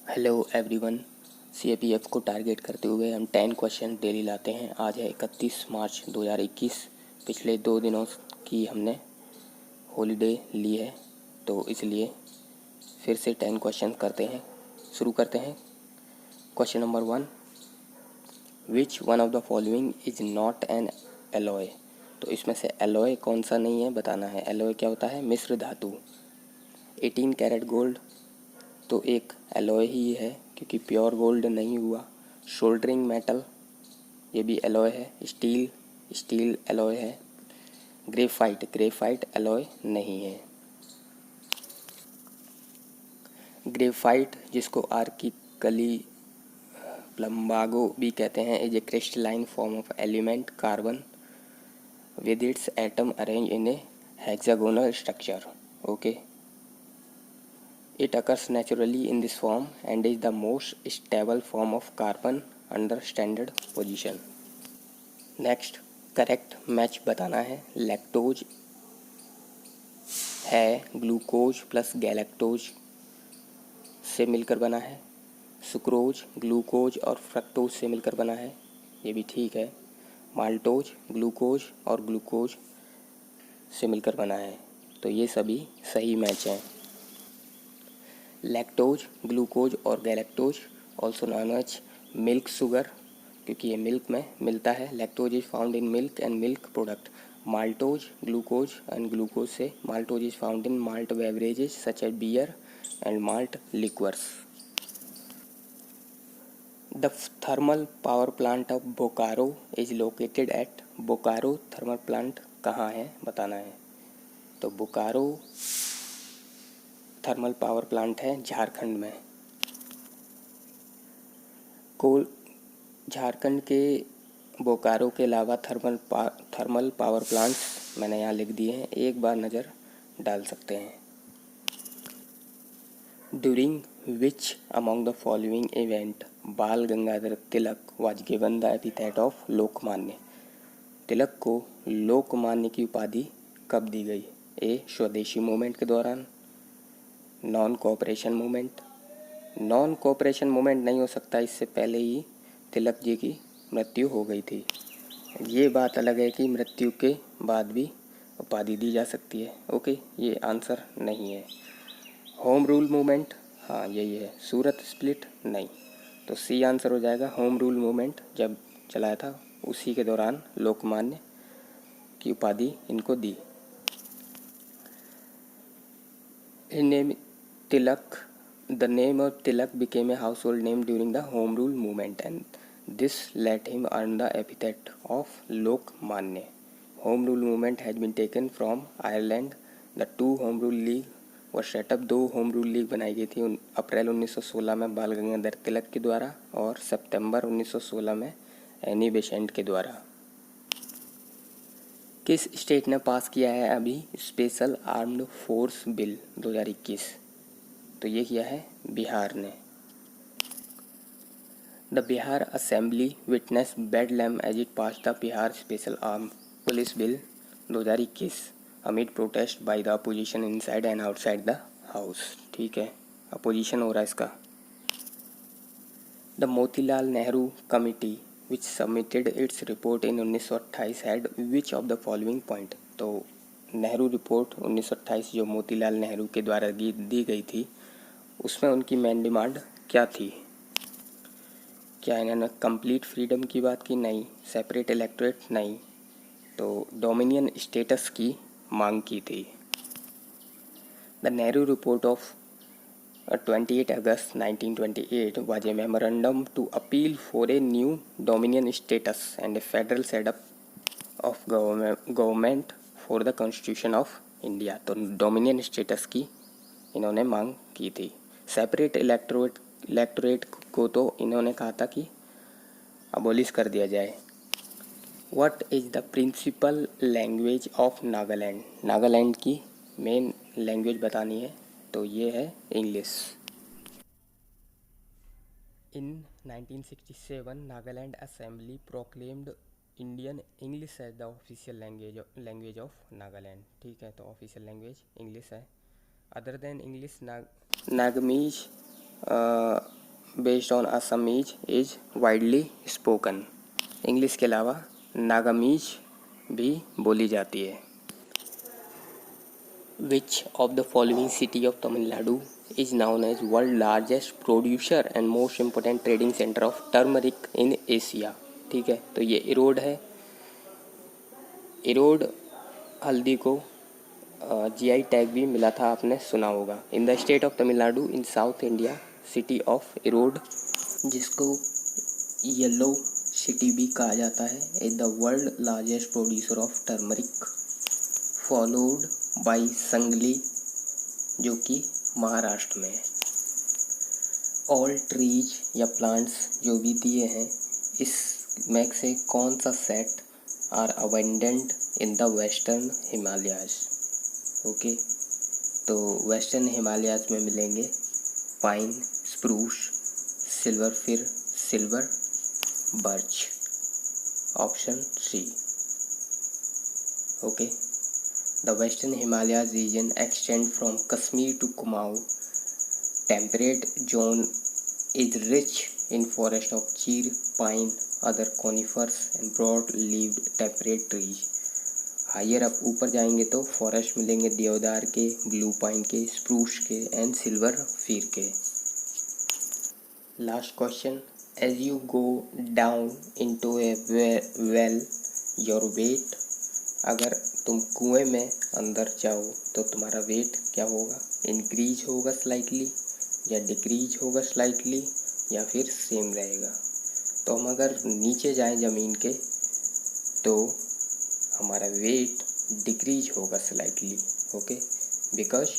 Hello everyone. CAPF को target करते हुए हम 10 क्वेश्चन डेली लाते हैं। आज है 31 मार्च 2021। पिछले 2 दिनों की हमने हॉलीडे ली है, तो इसलिए फिर से 10 क्वेश्चन करते हैं। शुरू करते हैं। Question number 1, which one of the following is not an alloy. तो इसमें से एलॉय कौन सा नहीं है बताना है। एलॉय क्या होता है? मिश्र धातु। 18 कैरेट गोल्ड तो एक एलॉय ही है, क्योंकि प्योर गोल्ड नहीं हुआ। सोल्डरिंग मेटल, ये भी एलॉय है। स्टील एलॉय है। ग्रेफाइट एलॉय नहीं है। ग्रेफाइट, जिसको आर्किकली प्लम्बागो भी कहते हैं, is a crystalline form of element carbon with its atom arrange in A hexagonal structure. Okay, it occurs naturally in this form and is the most stable form of carbon under standard position. Next, correct match बताना है। Lactose है glucose plus galactose से मिलकर बना है। Sucrose glucose और fructose से मिलकर बना है, ये भी ठीक है। माल्टोज ग्लूकोज और ग्लूकोज से मिलकर बना है, तो ये सभी सही मैच हैं। लैक्टोज, ग्लूकोज और galactose also known as milk sugar, क्योंकि ये मिल्क में मिलता है। Lactose is found in milk and milk product. Maltose glucose and glucose से maltose is found in malt beverages such as beer and malt liquors. The thermal power plant of Bokaro is located at. Bokaro thermal plant कहाँ है बताना है। तो Bokaro thermal power plant है झारखंड में। कोल झारखंड के बोकारो के अलावा थर्मल पावर प्लांट्स मैंने यहाँ लिख दिए हैं, एक बार नज़र डाल सकते हैं। During which among the following event Bal Gangadhar Tilak was given the epithet of Lokmanya. Tilak को लोकमान्य की उपाधि कब दी गई? ए, स्वदेशी मूवमेंट के दौरान। Non cooperation movement. Non cooperation movement नहीं हो सकता, इससे पहले ही तिलक जी की मृत्यु हो गई थी। ये बात अलग है कि मृत्यु के बाद भी उपाधि दी जा सकती है। ओके, ये आंसर नहीं है। होम रूल मूवमेंट, हाँ यही है। सूरत स्प्लिट नहीं, तो सी आंसर हो जाएगा। होम रूल मूवमेंट जब चलाया था उसी के दौरान लोकमान्य की उपाधि इनको दी। The name of Tilak became a household name during the Home Rule movement, and this let him earn the epithet of Lokmanya. Home Rule movement has been taken from Ireland. The two Home Rule League were set up. 2 home rule league बनाई गई थी अप्रैल 1916 में बाल गंगाधर तिलक के द्वारा और सितंबर 1916 में Annie Besant के द्वारा। किस स्टेट ने पास किया है अभी स्पेशल आर्म्ड फोर्स बिल 2021? तो ये किया है बिहार ने। The Bihar assembly witness bedlam as it pass the Bihar special arm police bill 2021 amid protest by the opposition inside and outside the house. ठीक है, अपोजिशन हो रहा है इसका। The Motilal Nehru committee which submitted its report in 1928 had which of the following point. तो Nehru report 1928 जो मोतीलाल नेहरू के द्वारा दी गई थी, उसमें उनकी मेन डिमांड क्या थी? क्या इन्होंने कंप्लीट फ्रीडम की बात की? नहीं। Separate electorate? नहीं। तो डोमिनियन स्टेटस की मांग की थी। The Nehru report of 28 August 1928 was a memorandum to appeal for a new dominion status and a federal setup of government for the constitution of India। तो डोमिनियन स्टेटस की इन्होंने मांग की थी। सेपरेट इलेक्टोरेट को तो इन्होंने कहा था कि अबोलिश कर दिया जाए। What is the principal language of Nagaland? Nagaland की मेन लैंग्वेज बतानी है, तो ये है English. In 1967 Nagaland assembly proclaimed Indian English as the official language of Nagaland. ठीक है, तो ऑफिशियल लैंग्वेज इंग्लिश है। Other than English Nagamese based on Assamese is widely spoken. English के अलावा नागामीज भी बोली जाती है। Which of the following city of Tamil Nadu is known as world largest producer and most important trading centre of turmeric in Asia. ठीक है, तो ये इरोड है। इरोड हल्दी को जीआई टैग भी मिला था, आपने सुना होगा। In the state of Tamil Nadu in south India, city of Erode, जिसको येलो सिटी भी कहा जाता है, is the world largest producer of turmeric, followed by Sangli जो कि महाराष्ट्र में है। ऑल ट्रीज या प्लांट्स जो भी दिए हैं इसमें से कौन सा set are abundant in the western Himalayas. Okay, तो वेस्टर्न हिमालयाज में मिलेंगे pine, spruce, silver fir, silver, birch. Option C. Okay, the western Himalayas region extend from Kashmir to Kumaon temperate zone is rich in forest of cheer, pine, other conifers and broad-leaved temperate trees. Higher up ऊपर जाएंगे तो forest मिलेंगे देवदार के, blue pine के, spruce के and silver fir के। Last question, as you go down into a well your weight, अगर तुम कुएं में अंदर जाओ तो तुम्हारा वेट क्या होगा? इंक्रीज होगा स्लाइटली या डिक्रीज होगा स्लाइटली या फिर सेम रहेगा? तो हम अगर नीचे जाएं ज़मीन के तो हमारा वेट डिक्रीज होगा slightly. Okay, because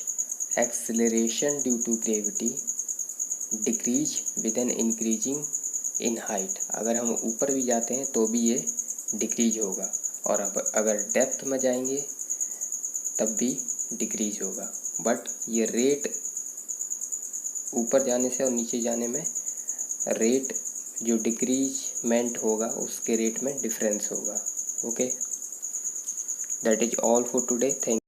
acceleration due to gravity decrease with an increasing in height. अगर हम ऊपर भी जाते हैं तो भी ये डिक्रीज होगा, और अब अगर डेप्थ में जाएंगे तब भी डिक्रीज होगा। बट ये रेट ऊपर जाने से और नीचे जाने में रेट जो डिक्रीजमेंट होगा उसके रेट में डिफरेंस होगा। Okay, that is all for today. Thank